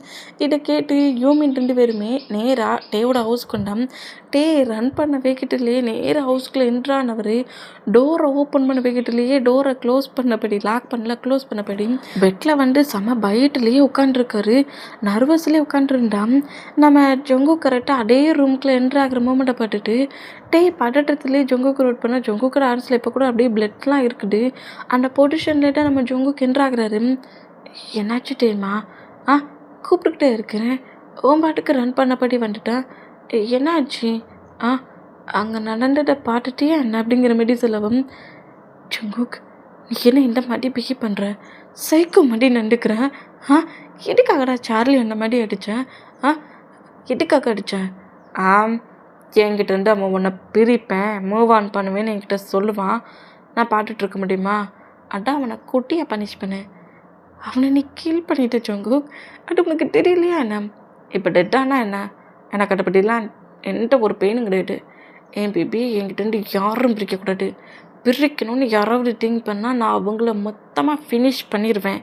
இதை கேட்டு யூமின் 2 பேருமே நேராக டேவோட ஹவுஸ்க்கு வந்தான். ரன் பண்ண வைக்கிட்டுலேயே நேராக ஹவுஸ்க்குள்ளே என்ட்ரானவர் டோரை ஓப்பன் பண்ண வைக்கிட்டுலேயே டோரை க்ளோஸ் பண்ணபடி பெட்டில் வந்து செம பயத்துலேயே உட்காண்ட்ருக்காரு. நர்வஸ்லேயே உட்காண்ட்ருந்தான். நம்ம ஜங்கு கரெக்டாக அதே ரூம்குள்ளே என்ட்ராகிற மூமெண்ட்டை பார்த்துட்டு பதட்டத்துலேயே ஜங்குக்கு நோட் பண்ணால் ஜங்குக்கு ஆன்ஸில் இப்போ கூட அப்படியே பிளட்லாம் இருக்குது. அந்த பொசிஷன்லேயே தான் நம்ம ஜங்குக்கு என்ட்ராகிறாரு. என்னாச்சு தெரியுமா? கூப்பிட்டுக்கிட்டே இருக்கிறேன் ஓம்பாட்டுக்கு ரன் பண்ணபடி வந்துட்டேன். என்னாச்சு? அங்கே நடந்ததை பார்த்துட்டே என்ன அப்படிங்கிற மாதிரி சொல்லவும் ஜங்குக் நீ என்ன இந்த மாதிரி பிஹேவ் பண்ணுற சைக்கோ மாதிரி நண்டுக்கிறேன். எதுக்காகடா சார்லி அந்த மாதிரி அடித்தேன்? எதுக்காக அடித்தேன்? என்கிட்ட இருந்து அவன் உன்னை பிரிப்பேன் மூவ் ஆன் பண்ணுவேன்னு என்கிட்ட சொல்லுவான். நான் பார்த்துட்ருக்க முடியுமா? அதான் அவனை குட்டியாக பனிஷ் பண்ணேன். அவனை நீ கீல் பண்ணிட்ட ஜங்குக். அது உனக்கு தெரியலையா என்ன? இப்போ டெட்டானா என்ன? எனக்கு அதை பற்றிலாம் எந்த ஒரு பெயினும் கிடையாது. என் பேபி என்கிட்டேருந்து யாரும் பிரிக்கக்கூடாது. பிரிக்கணும்னு யாராவது திங்க் பண்ணால் நான் அவங்கள மொத்தமாக ஃபினிஷ் பண்ணிடுவேன்.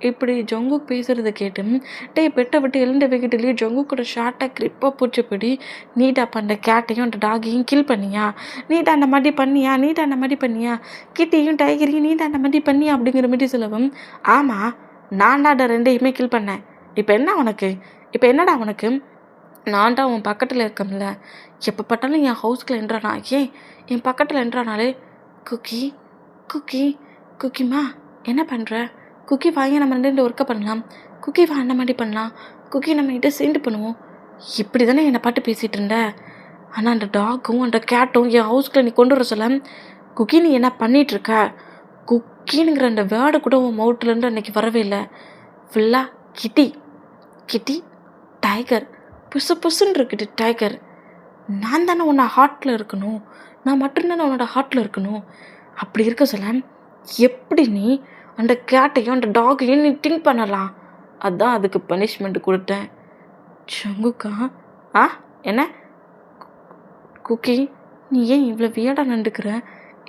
இப்படி ஜங்குக் பேசுகிறத கேட்டு பெட்டை விட்டு எழுந்த வைக்கிட்டுலேயே ஜங்குக்கோட ஷார்ட்டாக கிரிப்பாக பிடிச்சபடி நீட்டா அந்த கேட்டையும் அந்த டாகையும் கில் பண்ணியா? நீட்டா அந்த மாதிரி பண்ணியா? கிட்டியும் டைகரையும் நீட்டா அந்த மாதிரி பண்ணியா அப்படிங்கிற மாதிரி சொல்லவும் ஆமாம் நான் தான் 2ஐயுமே கில் பண்ணேன். இப்போ என்னடா உனக்கு? நான் தான் உன் பக்கத்தில் இருக்கம்ல. எப்போ பட்டாலும் என் ஹவுஸ்க்குள்ள என்ட்ரானா என் பக்கத்தில் என்ட்ரானாலே குக்கிமா என்ன பண்ணுற? குக்கி வாங்கி நம்ம 2 ஒர்க்கை பண்ணலாம். குக்கி வா அந்த மாதிரி பண்ணலாம். குக்கி நம்ம கிட்ட சேர்ந்து பண்ணுவோம். இப்படி தானே என்னை பாட்டு பேசிகிட்டு இருந்த. ஆனால் அந்த டாகும் அந்த கேட்டும் என் ஹவுஸ்க்குள்ள நீ கொண்டு வர சொல்ல குக்கி நீ என்ன பண்ணிகிட்ருக்க? குக்கினுங்கிற அந்த வேர்டு கூட உன் மவுட்லேருந்து அன்றைக்கி வரவே இல்லை. ஃபுல்லாக கிட்டி டைகர் புசு புசுன்னு இருக்குது டைகர். நான் தானே உன்னை ஹார்ட்டில் இருக்கணும், நான் மட்டும்தானே உன்னோட ஹார்ட்டில் இருக்கணும். அப்படி இருக்க சொல்ல எப்படி நீ அந்த கேட்டையும் அந்த டாகையும் நீ திங்க் பண்ணலாம்? அதான் அதுக்கு பனிஷ்மெண்ட் கொடுத்தேன். ஜங்குக்கா ஆ என்ன குக்கி, நீ ஏன் இவ்வளோ வியடாக நடந்துக்கிற?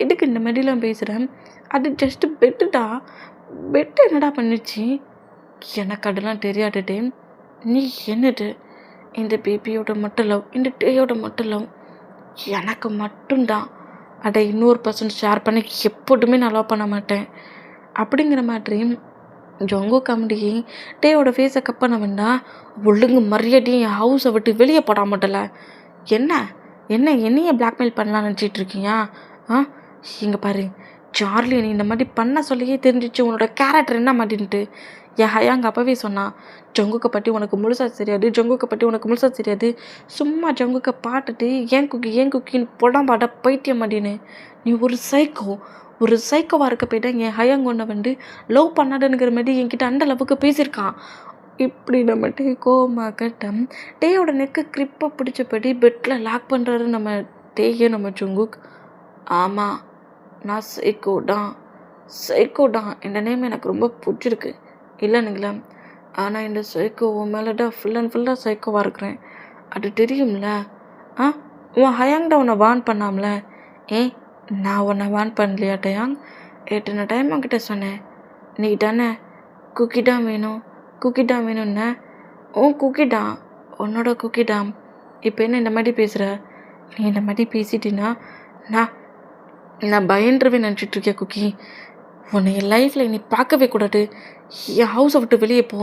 எதுக்கு இந்த மாதிரிலாம் பேசுகிறேன்? அது ஜஸ்ட்டு பெட்டுடா. பெட்டு என்னடா பண்ணிச்சு? எனக்கு அதெல்லாம் தெரியாதுட்டே. நீ என்னது இந்த பேபியோட மட்டும் லவ், இந்த டேயோட மட்டும் லவ் எனக்கு மட்டும்தான். அதை இன்னொரு பர்சன் ஷேர் பண்ண எப்போதுமே நான் லவ் பண்ண மாட்டேன் அப்படிங்கிற மாதிரி ஜொங்கு காமெடி டேயோட ஃபேஸை கப் பண்ண வேண்டாம். ஒழுங்கு மரியாதையும் என் ஹவுஸை விட்டு வெளியே போட மாட்டல. என்ன என்ன என்னைய பிளாக்மெயில் பண்ணலான்னு நினச்சிட்டு இருக்கீங்க? இங்கே பாரு சார்லி, நீ இந்த மாதிரி பண்ண சொல்லியே தெரிஞ்சிச்சு உன்னோட கேரக்டர் என்ன மாட்டின்ட்டு. என் ஹயாங்க அப்பவே சொன்னான், ஜங்குக்கை பற்றி உனக்கு முழுசாக தெரியாது, ஜங்குக்கை பற்றி உனக்கு முழுசாக தெரியாது, சும்மா ஜங்குக்கை பாட்டுட்டு ஏன் குக்கின்னு புடம்பாட பைத்தியம் மாட்டின்னு. நீ ஒரு சைக்கோவாக இருக்க போய்ட்டா என் ஹயாங்க ஒன்றை லவ் பண்ணாதுங்கிற மாதிரி என்கிட்ட அந்த அளவுக்கு பேசியிருக்கான். இப்படி நம்ம டே கோமாக்கட்டம் டேயோட நெக்கு கிரிப்பை பிடிச்சபடி பெட்டில் லாக் பண்ணுறாரு நம்ம டேயே நம்ம ஜங்குக். ஆமாம், நான் சைக்கோ தான். இந்த நேம் எனக்கு ரொம்ப பிடிச்சிருக்கு இல்லைனுங்களா? ஆனால் இந்த சைக்கோ உன் மேலே தான் ஃபுல்லாக சைக்கோவாக இருக்கிறேன், அது தெரியும்ல? உன் ஹயாங்ட உன்னை வார்ன் பண்ணாமல? நான் உன்னை வார்ன் பண்ணலையா டயாங்? எத்தனை டைம் உன்கிட்ட சொன்னேன், நீ தானே குக்கி தான் வேணும்னு. குக்கி தான், உன்னோட குக்கி தான். இப்போ என்ன இந்த மாதிரி பேசுகிற? நீ இந்த மாதிரி பேசிட்டின்னா நான் பயந்துருவேன் நினச்சிட்ருக்கேன் குக்கி. உன்னை என் லைஃப்பில் நீ பார்க்கவே கூடாது, என் ஹவுஸை விட்டு வெளியே போ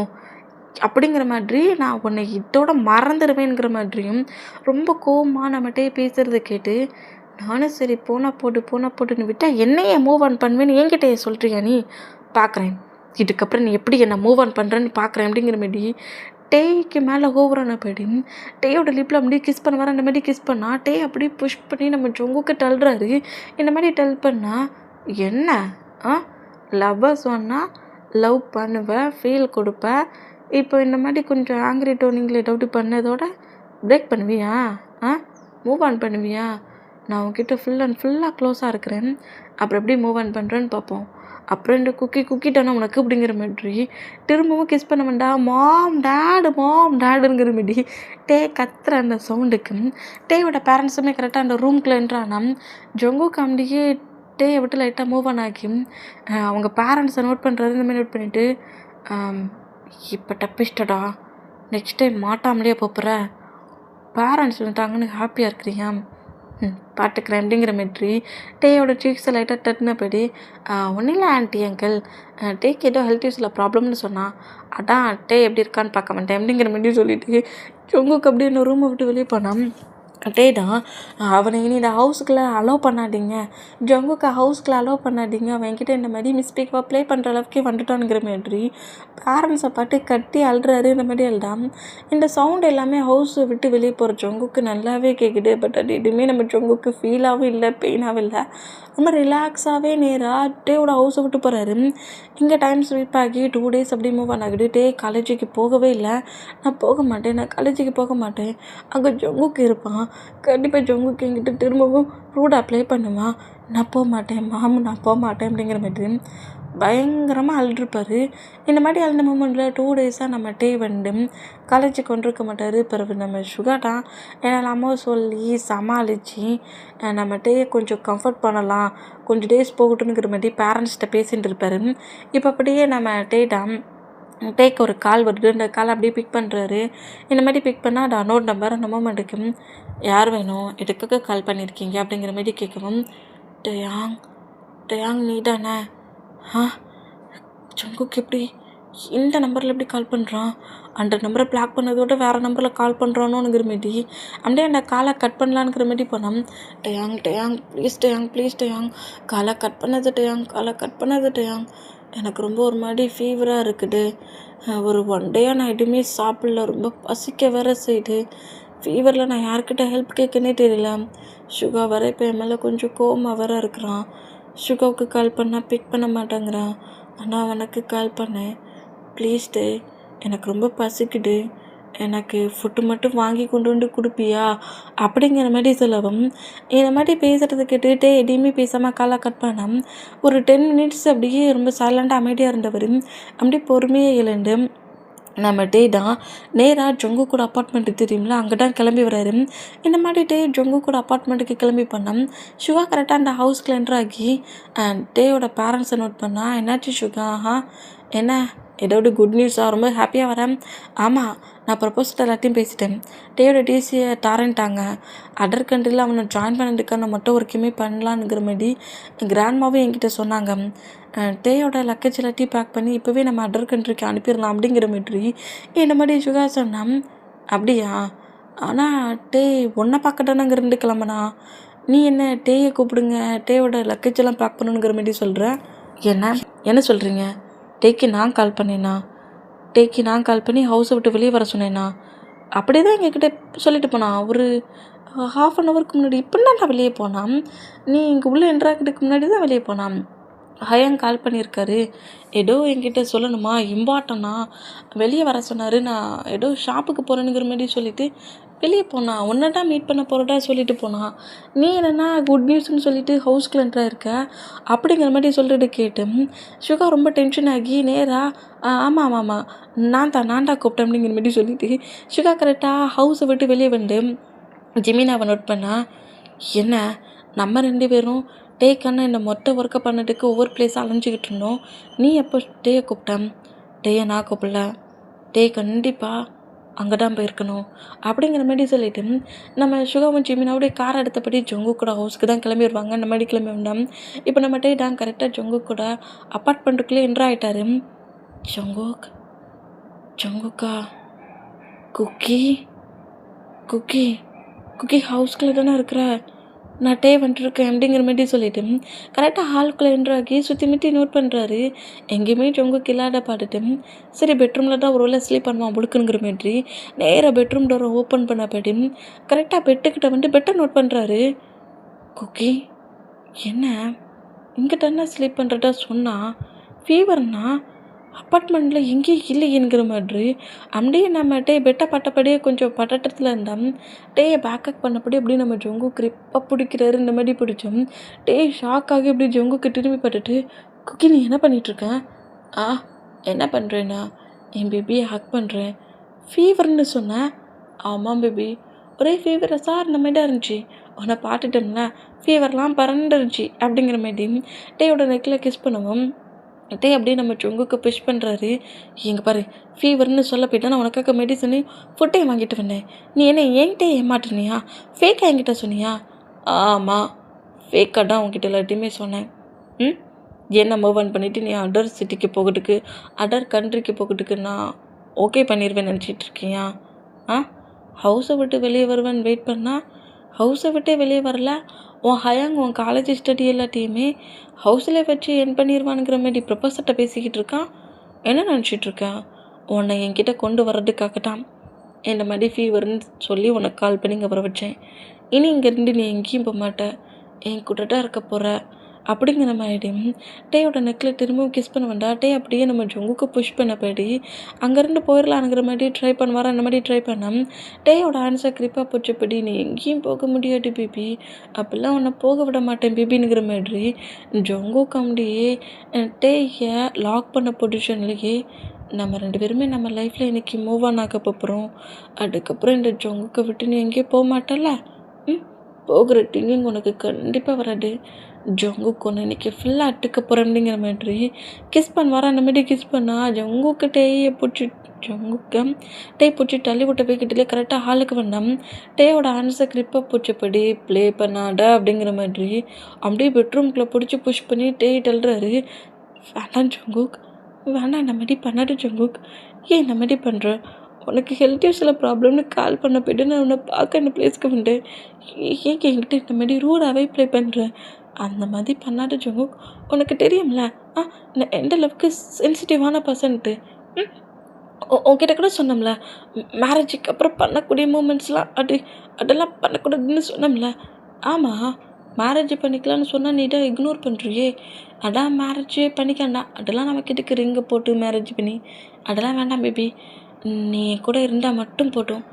அப்படிங்கிற மாதிரி நான் உன்னை இதோட மறந்துடுவேங்கிற மாதிரியும் ரொம்ப கோவமாக நம்மகிட்டே பேசுகிறத கேட்டு நானும் சரி போனால் போட்டுன்னு விட்டால் என்னையே மூவ் ஆன் பண்ணுவேன்னு என்கிட்டயே சொல்கிறியா நீ? பார்க்குறேன் இதுக்கப்புறம் நீ எப்படி என்னை மூவ் ஆன் பண்ணுறேன்னு பார்க்குறேன் அப்படிங்கிற மாதிரி டேய்க்கு மேலே ஓவரான படி டேயோட லிப்பில் அப்படியே கிஸ் பண்ண வர அந்த மாதிரி கிஸ் பண்ணால் டே அப்படியே புஷ் பண்ணி நம்ம ஜொங்குக்கு தள்ளுறாரு. இந்த மாதிரி டெல் பண்ணால் என்ன லவ்வாக சொன்னால் லவ் பண்ணுவேன், ஃபீல் கொடுப்பேன். இப்போ இந்த மாதிரி கொஞ்சம் ஆங்கிரி டோனிங்கில் டவுட் பண்ணதோட பிரேக் பண்ணுவியா? மூவ் ஆன் பண்ணுவியா? நான் உங்ககிட்ட ஃபுல்லாக க்ளோஸாக இருக்கிறேன், அப்புறம் எப்படி மூவ் ஆன் பண்ணுறேன்னு பார்ப்போம். அப்புறம் இந்த குக்கிட்டானா உனக்கு அப்படிங்கிற மாதிரி திரும்பவும் கிஸ் பண்ண வேண்டாம், மாம் டேடுங்கிற மாதிரி டே கத்துற அந்த சவுண்டுக்கு டேயோட பேரண்ட்ஸுமே கரெக்டாக அந்த ரூம்குள்ளே என்றானா ஜொங்கு காமெடியே டேயை விட்டு லைட்டாக மூவ் ஆன் ஆகி அவங்க பேரண்ட்ஸை நோட் பண்ணுறது இந்த மாதிரி நோட் பண்ணிவிட்டு, இப்போ டப்பிஸ்டடா, நெக்ஸ்ட் டைம் மாட்டாமலே போப்புற, பேரண்ட்ஸ் வந்துட்டாங்கன்னு ஹாப்பியாக இருக்கிறியா? பாட்டுக்கிறேன் அப்படிங்கிற மாதிரி டேயோட சீக்ஸை லைட்டாக தட்டினபடி, ஒன்றும் இல்லை ஆண்டி அங்கிள், டேக்கு ஏதோ ஹெல்த் இஷ்யூஸில் ப்ராப்ளம்னு சொன்னான், அதான் டே எப்படி இருக்கான்னு பார்க்க மாட்டேன் அப்படிங்கிற மாதிரி சொல்லிவிட்டு ஜொங்குக்கு அப்படியே இந்த ரூமை விட்டு வெளியே போனான். டே தான் அவனை இனி இந்த ஹவுஸுக்குள்ளே அலோவ் பண்ணாதீங்க, ஜங்குக்கு ஹவுஸ்க்குள்ளே அலோவ் பண்ணாதீங்க, அவன் என்கிட்ட இந்த மாதிரி மிஸ்டேக்காக ப்ளே பண்ணுற அளவுக்கே வந்துட்டானுங்கிற மாதிரி பேரண்ட்ஸை பாட்டு கட்டி அழுறாரு. இந்த மாதிரி அழுதான். இந்த சவுண்ட் எல்லாமே ஹவுஸை விட்டு வெளியே போகிற ஜங்குக்கு நல்லாவே கேட்குது. பட் அது எதுவுமே நம்ம ஜங்குக்கு ஃபீலாகவும் இல்லை, பெயினாகவும் இல்லை, ரொம்ப ரிலாக்ஸாகவே நேராக டேயோட ஹவுஸை விட்டு போகிறாரு. இங்கே டைம் ஸ்வீப் ஆகி 2 days அப்படி மூவ் ஆன் ஆகிடு. டே காலேஜுக்கு போகவே இல்லை, நான் காலேஜுக்கு போக மாட்டேன், அங்கே ஜங்குக்கு இருப்பான், கண்டிப்பாக ஜங்குக்கு என்கிட்ட திரும்பவும் ரூட் அப்ளை பண்ணுவான், நான் போக மாட்டேன் அப்படிங்கிற மாதிரி பயங்கரமாக அழுதுருப்பார். இந்த மாதிரி அழுந்த மூமெண்ட்டில் 2 days நம்ம டே காலேஜுக்கு கொண்டிருக்க மாட்டார். பிறகு நம்ம சுகாட்டா என்னெல்லாமோ சொல்லி சமாளித்து நம்ம டேயை கொஞ்சம் கம்ஃபர்ட் பண்ணலாம், கொஞ்சம் டேஸ் போகட்டுங்கிற மாதிரி பேரண்ட்ஸ்கிட்ட பேசிகிட்டு இருப்பார். இப்போ அப்படியே நம்ம டேக்கு ஒரு கால் வருது. அந்த கால் அப்படியே பிக் பண்ணுறாரு. இந்த மாதிரி பிக் பண்ணால் அது அன்னோன் நம்பர். அந்த மூமெண்ட்டுக்கு யார் வேணும், எதுக்காக கால் பண்ணியிருக்கீங்க அப்படிங்கிற மாதிரி கேட்கவும், டயாங் நீ தானே? ஜங்குக்கு எப்படி இந்த நம்பரில் எப்படி கால் பண்ணுறான், அந்த நம்பரை பிளாக் பண்ணதோட வேறு நம்பரில் கால் பண்ணுறானோங்கிற மாரி அப்படியே அந்த காலை கட் பண்ணலான்ங்கிற மாதிரி போனோம். டயாங் ப்ளீஸ் டயாங், காலை கட் பண்ணது டயாங், எனக்கு ரொம்ப ஒரு மாதிரி ஃபீவராக இருக்குது, ஒரு 1 day நான் எதுவுமே சாப்பிடல, ரொம்ப பசிக்க வேற செய்யுது, ஃபீவரில் நான் யார்கிட்ட ஹெல்ப் கேட்கனே தெரியல, சுகா வர இப்போ என் மேலே கொஞ்சம் கோவமாக வேற இருக்கிறான், சுகாவுக்கு கால் பண்ணால் பிக் பண்ண மாட்டேங்கிறான், ஆனால் அவனுக்கு கால் பண்ணேன், ப்ளீஸ் டே எனக்கு ரொம்ப பசிக்குது, எனக்கு ஃபுட்டு மட்டும் வாங்கி கொண்டு வந்து கொடுப்பியா அப்படிங்கிற மாதிரி சொல்லவும் இந்த மாதிரி பேசுகிறத கேட்டுக்கிட்டே எதையுமே பேசாமல் காலை கட் பண்ணால் ஒரு 10 மினிட்ஸ் அப்படியே ரொம்ப சைலண்டாக அமைதியாக இருந்தவர் அப்படியே பொறுமையாக எழுந்து நம்ம டே தான் நேராக ஜொங்கு கூட அப்பார்ட்மெண்ட்டு தெரியும்ல அங்கே தான் கிளம்பி வராரு. இந்த மாதிரி டே ஜொங்கு கூட அப்பார்ட்மெண்ட்டுக்கு கிளம்பி பண்ணோம். சுகா கரெக்டாக அந்த ஹவுஸ்க்கு என்ட்ரு ஆகி டேயோட பேரண்ட்ஸை நோட் பண்ணா. என்னாச்சு சுகா? என்ன ஏதோட குட் நியூஸாக? ரொம்ப ஹாப்பியாக வரேன். ஆமாம், நான் ப்ரப்போஸ்ட் எல்லாத்தையும் பேசிட்டேன். டேயோட டிசியை தாரன்ட்டாங்க. அதர் கண்ட்ரியில் அவனை ஜாயின் பண்ணதுக்கான மட்டும் ஒர்க்குமே பண்ணலான்னுங்கிற மாதிரி கிராண்ட்மாவும் என்கிட்ட சொன்னாங்க. டேயோட லக்கேஜ் எல்லாத்தையும் பேக் பண்ணி இப்போவே நம்ம அதர் கண்ட்ரிக்கு அனுப்பிடலாம் அப்படிங்கிற மாதிரி இந்த மாதிரி சுகா சொன்னான். அப்படியா? ஆனால் டே ஒன்றை பார்க்க தானே அங்கேருந்து கிளம்புனா. நீ என்ன டேயை கூப்பிடுங்க, டேயோட லக்கேஜ் எல்லாம் பேக் பண்ணணுங்கிற மாதிரி சொல்கிற? என்ன சொல்கிறீங்க? டேக்கு நான் கால் பண்ணேண்ணா. டேக்கு நான் கால் பண்ணி ஹவுஸை விட்டு வெளியே வர சொன்னேண்ணா. அப்படியே தான் எங்ககிட்ட சொல்லிட்டு போனான். ஒரு ½ அன் ஹவருக்கு முன்னாடி இப்போ தான் நான் வெளியே போனான். நீ இங்கே உள்ளே என்ட்ராக்கிறதுக்கு முன்னாடி தான் வெளியே போனான். ஹயாங் கால் பண்ணியிருக்காரு. ஏதோ என்கிட்ட சொல்லணுமா, இம்பார்ட்டனா வெளியே வர சொன்னார். நான் ஏதோ ஷாப்புக்கு போகிறேனுங்கிற மாதிரி சொல்லிவிட்டு வெளியே போனான். ஒன்றா மீட் பண்ண போகிறதா சொல்லிட்டு போனான். நீ என்னென்னா குட் நியூஸ்னு சொல்லிட்டு ஹவுஸ்க்குள்ள என்ட்ரா இருக்க அப்படிங்கிற மாதிரி சொல்லிட்டு கேட்டு சுகா ரொம்ப டென்ஷன் ஆகி நேராக ஆமாம் நான் தான் கூப்பிட்டேன் அப்படிங்கிற மாதிரி சொல்லிட்டு சுகா கரெக்டாக ஹவுஸை விட்டு வெளியே வந்து ஜிமினாவை நோட் பண்ணா. என்ன நம்ம 2 பேரும் டேக்கான இந்த மொத்த ஒர்க்கை பண்ணதுக்கு ஒவ்வொரு பிளேஸாக அலைஞ்சிக்கிட்டு இருந்தோம். நீ எப்போ டேயை கூப்பிட்டேன்? டேயை நான் கூப்பிடல. டே கண்டிப்பாக அங்கே தான் போயிருக்கணும் அப்படிங்கிற மாதிரி சொல்லிட்டு நம்ம சுகாவும் ஜிமினாவுடைய கார் எடுத்தபடி ஜொங்கு கூட ஹவுஸ்க்கு தான் கிளம்பி வருவாங்க. அந்த மாதிரி கிளம்பி வந்தோம். இப்போ நம்ம டே தான் கரெக்டாக ஜொங்கு கூட அப்பார்ட்மெண்ட்டுக்குள்ளே என்ட்ரு ஆகிட்டாரு. ஜொங்குக்கா குக்கி குக்கி குக்கி ஹவுஸ்குள்ளே தானே இருக்கிற? நான் டே வந்துட்டுருக்கேன் அப்படிங்கிற மாதிரி சொல்லிவிட்டு கரெக்டாக ஹால்குள்ளே என்ட்ராகி சுற்றி முற்றி நோட் பண்ணுறாரு. எங்கேயுமே ஜொங்குக்கு இல்லாத பாட்டுட்டு சரி பெட்ரூமில் தான் ஒரு வேளை ஸ்லீப் பண்ணுவான் புடுக்குங்கிற மாதிரி நேராக பெட்ரூம் டோரை ஓப்பன் பண்ண போய்ட்டு கரெக்டாக பெட்டுக்கிட்ட வந்து பெட்டை நோட் பண்ணுறாரு. குக்கி என்ன இங்கே தானே ஸ்லீப் பண்ணுறதா சொன்னால் ஃபீவர்னா அப்பார்ட்மெண்ட்டில் எங்கேயும் இல்லையேங்கிற மாதிரி அப்படியே நம்ம டே பெட்டை பட்டப்படியே கொஞ்சம் பதட்டத்தில் இருந்தோம். டேயை பேக்கப் பண்ணப்படி அப்படியே நம்ம ஜொங்கு கிரிப்பாக பிடிக்கிறாரு. இந்த மாதிரி பிடிச்சோம். டே ஷாக் ஆகி அப்படியே ஜொங்குக்கு திரும்பி பட்டுட்டு குக்கி நீ என்ன பண்ணிகிட்ருக்க? என்ன பண்ணுறேன்னா என் பேபியை ஹக் பண்ணுறேன். ஃபீவர்னு சொன்னேன். ஆமாம் பேபி, ஒரே ஃபீவரை சார் இந்த மாதிரி தான் இருந்துச்சு. உன்னை பார்த்துட்டோம்ல ஃபீவர்லாம் பறந்துருந்துச்சு அப்படிங்கிற மாதிரி டேயோட நெக்கில் கிஸ் பண்ணுவோம். டே அப்படியே நம்ம ஜொங்குக்கு புஷ் பண்ணுறாரு. எங்கே பாரு ஃபீவர்னு சொல்ல போயிட்டா நான் உனக்காக மெடிசனு ஃபுட்டையும் வாங்கிட்டு வந்தேன். நீ என்ன என்கிட்ட ஏமாட்டுனியா? ஃபேக்காக என்கிட்ட சொன்னியா? ஆமாம், ஃபேக்காக தான் உங்ககிட்ட எல்லாத்தையுமே சொன்னேன். என்ன மூவ் ஆன் பண்ணிவிட்டு நீ அதர் சிட்டிக்கு போகிறதுக்கு அதர் கண்ட்ரிக்கு போகிறதுக்கு நான் ஓகே பண்ணிடுவேன் நினச்சிட்டு இருக்கியா? ஹவுஸை விட்டு வெளியே வருவேன்னு வெயிட் பண்ணால் ஹவுஸை விட்டே வெளியே வரல. உன் ஹயாங் உன் காலேஜ் ஸ்டடி எல்லாத்தையுமே ஹவுஸில் வச்சு என் பண்ணிடுவானுங்கிற மாதிரி ப்ரொபோசர்கிட்ட பேசிக்கிட்டு இருக்கான். என்ன நினச்சிட்ருக்கேன்? உன்னை என்கிட்ட கொண்டு வர்றதுக்காகத்தான் இந்த மாதிரி ஃபீவர்னு சொல்லி உனக்கு கால் பண்ணி இங்கே வர வச்சேன். இனி இங்கேருந்து நீ எங்கேயும் போக மாட்டேன், என் கூட தான் இருக்க போகிற அப்படிங்கிற மாதிரி டேயோட நெக்கில் திரும்பவும் கிஸ் பண்ண வேண்டாம். டே அப்படியே நம்ம ஜொங்குக்கு புஷ் பண்ண போய்டி அங்கேருந்து போயிடலாங்கிற மாதிரி ட்ரை பண்ணுவார். அந்த மாதிரி ட்ரை பண்ணோம். டேயோட ஆன்சர் கிரிப்பாக போச்சப்படி நீ எங்கேயும் போக முடியாது பேபி, அப்படிலாம் உன்னை போக விட மாட்டேன் பேபிங்கிற மாதிரி ஜொங்குக்கு அப்படியே டேயை லாக் பண்ண பொசிஷன்லேயே நம்ம 2 பேருமே நம்ம லைஃப்பில் இன்றைக்கி மூவ் ஆன் ஆக போகிறோம். அதுக்கப்புறம் இந்த ஜொங்குக்கு விட்டு நீ எங்கேயும் போக மாட்டல. போகிற திங்கிங் உனக்கு கண்டிப்பாக வராது. ஜொங்குக்கு ஒன்று இன்றைக்கி ஃபுல்லாக அட்டுக்க போகிறேன் அப்படிங்கிற மாதிரி கிஸ் பண்ணுவார். அந்த மாதிரி கிஸ் பண்ணால் ஜொங்குக்கு டேயை பிடிச்சி டே பிடிச்சி தள்ளி விட்ட போய்கிட்டே கரெக்டாக ஹாலுக்கு வந்தோம். டேயோட ஆன்சர் கிரிப்பாக பிடிச்சபடி ப்ளே பண்ணாட அப்படிங்கிற மாதிரி அப்படியே பெட்ரூம்குள்ளே பிடிச்சி புஷ் பண்ணி டே தள்ளுறாரு. வேண்டாம் ஜொங்குக், வேண்டாம் இந்த மாதிரி பண்ணாடு ஜொங்குக், ஏன் இந்த மாதிரி பண்ணுற? உனக்கு ஹெல்த் இஷ்யூஸில் ப்ராப்ளம்னு கால் பண்ண போய்ட்டு நான் உன்னை பார்க்க இந்த பிளேஸ்க்கு வந்துட்டேன். ஏன் என்கிட்ட இந்த மாதிரி ரூடாகவே ப்ளே பண்ணுறேன்? அந்த மாதிரி பண்ணாத ஜொங்குக், உனக்கு தெரியும்ல நான் எந்த அளவுக்கு சென்சிட்டிவான பர்சன்ட்டு. உன்கிட்ட கூட சொன்னோம்ல மேரேஜுக்கு அப்புறம் பண்ணக்கூடிய மூமெண்ட்ஸ்லாம் அதெல்லாம் பண்ணக்கூடாதுன்னு சொன்னோம்ல. ஆமாம், மேரேஜ் பண்ணிக்கலான்னு சொன்னால் நீ தான் இக்னோர் பண்ணுறியே. அதான் மேரேஜே பண்ணிக்கண்டா, அதெல்லாம் நமக்கு எதுக்கு ரிங்கை போட்டு மேரேஜ் பண்ணி, அதெல்லாம் வேண்டாம் பேபி. நீ என் கூட இருந்தால் மட்டும் போதும்.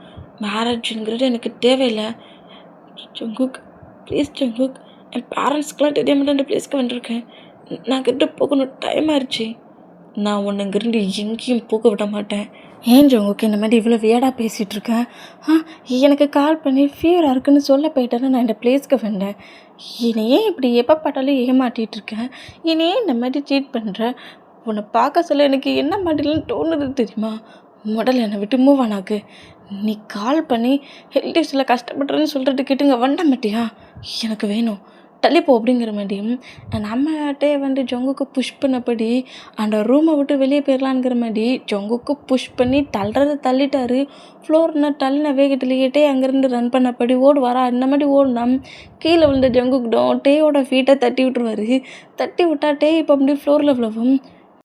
மேரேஜுங்கிறது எனக்கு தேவையில்லை. Jungkook, please Jungkook. என் பேரண்ட்ஸ்க்கெலாம் தெரியாமல் தான் இந்த பிளேஸ்க்கு வந்திருக்கேன். நான் கிட்ட போகணும், டைம் ஆயிடுச்சு. நான் உன்னை இங்கிருந்து எங்கேயும் போக விட மாட்டேன். ஏன் ஜங்குக் இந்த மாதிரி இவ்வளோ வியடாக பேசிகிட்டு இருக்கேன்? எனக்கு கால் பண்ணி ஃபீவராக இருக்குன்னு சொல்ல போயிட்டேன்னா நான் இந்த பிளேஸ்க்கு வந்தேன். என்னை ஏன் இப்படி எப்போ பார்த்தாலும் ஏமாட்டிகிட்டு இருக்கேன்? என்னை ஏன் இந்த மாதிரி சீட் பண்ணுற? உன்னை பார்க்க சொல்ல எனக்கு என்ன மாதிரிலாம் தோணுது தெரியுமா? முதல்ல என்னை விட்டு மூவ் ஆனாக்கு. நீ கால் பண்ணி ஹெல்த் இஷ்யூவில் கஷ்டப்படுறேன்னு சொல்கிறது கேட்டுங்க வண்ட மாட்டியா? எனக்கு வேணும், தள்ளிப்போ அப்படிங்கிற மாதிரியும் நம்மகிட்டே வந்து ஜங்குக்கு புஷ் பண்ணபடி அந்த ரூமை விட்டு வெளியே போயிடலாங்கிற மாதிரி ஜங்குக்கு புஷ் பண்ணி தள்ளிட்டாரு. ஃப்ளோர்னா தள்ளின வேகத்துலேயே அங்கேருந்து ரன் பண்ணபடி ஓடுவாரா? இந்த மாதிரி ஓடினா கீழே விழுந்த ஜங்குக்கிட்ட டேயோட ஃபீட்டை தட்டி விட்டுருவாரு. தட்டி விட்டா டே இப்போ அப்படி ஃப்ளோரில் விழவும்